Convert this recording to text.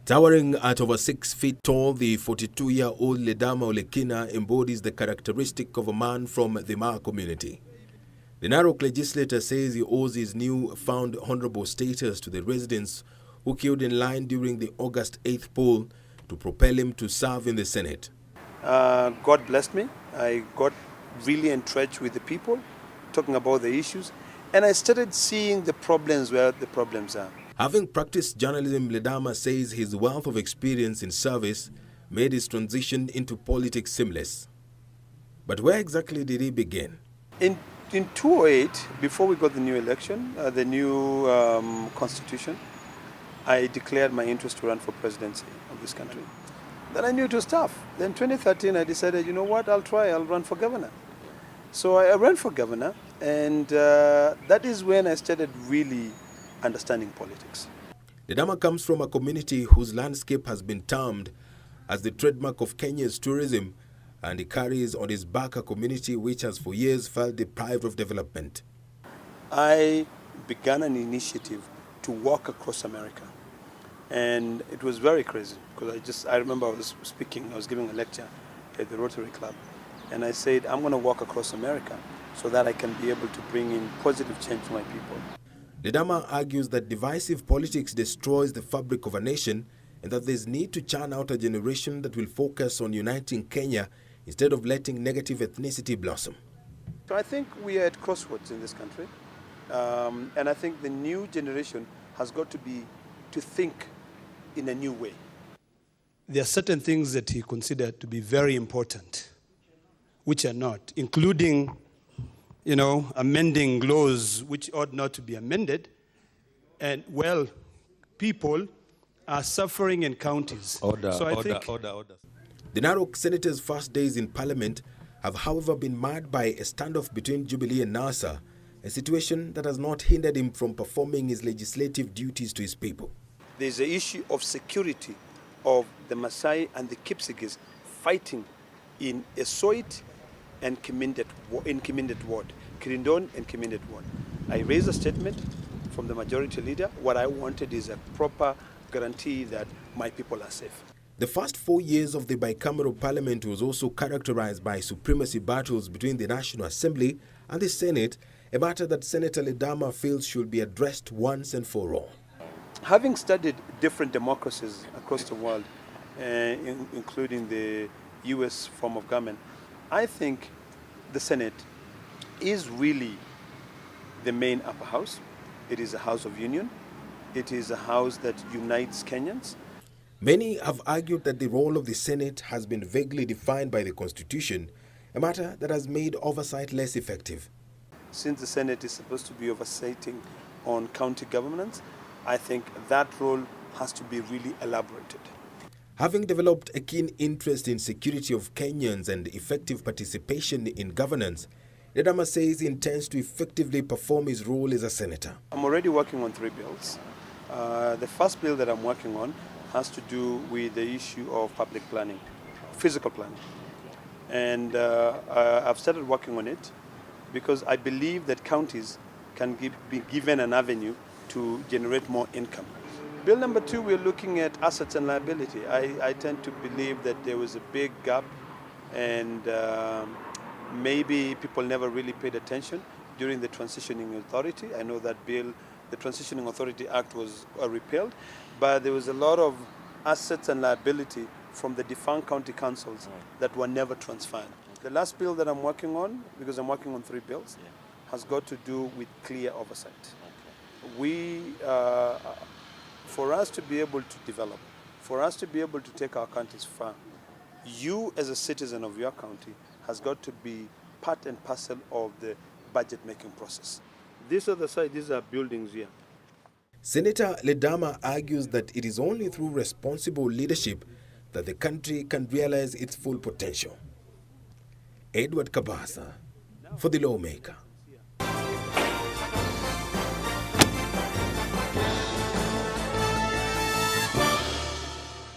Towering at over 6 feet tall, the 42-year-old Ledama Ole Kina embodies the characteristic of a man from the Ma community. The Narok legislator says he owes his new-found honorable status to the residents who queued in line during the August 8th poll to propel him to serve in the Senate. God blessed me. I got really entrenched with the people, talking about the issues, and I started seeing the problems where the problems are. Having practiced journalism, Ledama says his wealth of experience in service made his transition into politics seamless. But where exactly did he begin? In 2008, before we got the new election, the new constitution, I declared my interest to run for presidency of this country. Then I knew it was tough. Then 2013, I decided, you know what, I'll run for governor. So I ran for governor, and that is when I started really understanding politics. Ledama comes from a community whose landscape has been termed as the trademark of Kenya's tourism, and he carries on his back a community which has for years felt deprived of development. I began an initiative to walk across America, and it was very crazy because I remember I was giving a lecture at the Rotary Club, and I said, I'm going to walk across America so that I can be able to bring in positive change to my people. Ledama argues that divisive politics destroys the fabric of a nation and that there's need to churn out a generation that will focus on uniting Kenya instead of letting negative ethnicity blossom. So I think we are at crossroads in this country, and I think the new generation has got to think in a new way. There are certain things that he considered to be very important, which are not, including amending laws which ought not to be amended. And, well, people are suffering in counties. Order. The Narok Senator's first days in Parliament have, however, been marred by a standoff between Jubilee and NASA, a situation that has not hindered him from performing his legislative duties to his people. There's an issue of security of the Maasai and the Kipsigis fighting in Esoit and Kimindet ward, Kirindon and Kimindet ward. I raised a statement from the majority leader. What I wanted is a proper guarantee that my people are safe. The first 4 years of the bicameral parliament was also characterized by supremacy battles between the National Assembly and the Senate, a matter that Senator Ledama feels should be addressed once and for all. Having studied different democracies across the world, including the US form of government, I think the Senate is really the main upper house. It is a house of union. It is a house that unites Kenyans. Many have argued that the role of the Senate has been vaguely defined by the Constitution, a matter that has made oversight less effective. Since the Senate is supposed to be oversighting on county governments, I think that role has to be really elaborated. Having developed a keen interest in security of Kenyans and effective participation in governance, Ledama says he intends to effectively perform his role as a senator. I'm already working on 3 bills. The first bill that I'm working on has to do with the issue of public planning, physical planning. And I've started working on it because I believe that counties can be given an avenue to generate more income. Bill number 2, we're looking at assets and liability. I tend to believe that there was a big gap, and maybe people never really paid attention during the transitioning authority. I know that bill, the Transitioning Authority Act, was repealed, but there was a lot of assets and liability from the defunct county councils that were never transferred. The last bill that I'm working on, because I'm working on 3 bills, has got to do with clear oversight. For us to be able to develop, for us to be able to take our counties far, you as a citizen of your county has got to be part and parcel of the budget making process. This other side, these are buildings here. Senator Ledama argues that it is only through responsible leadership that the country can realize its full potential. Edward Kabasa for the Lawmaker.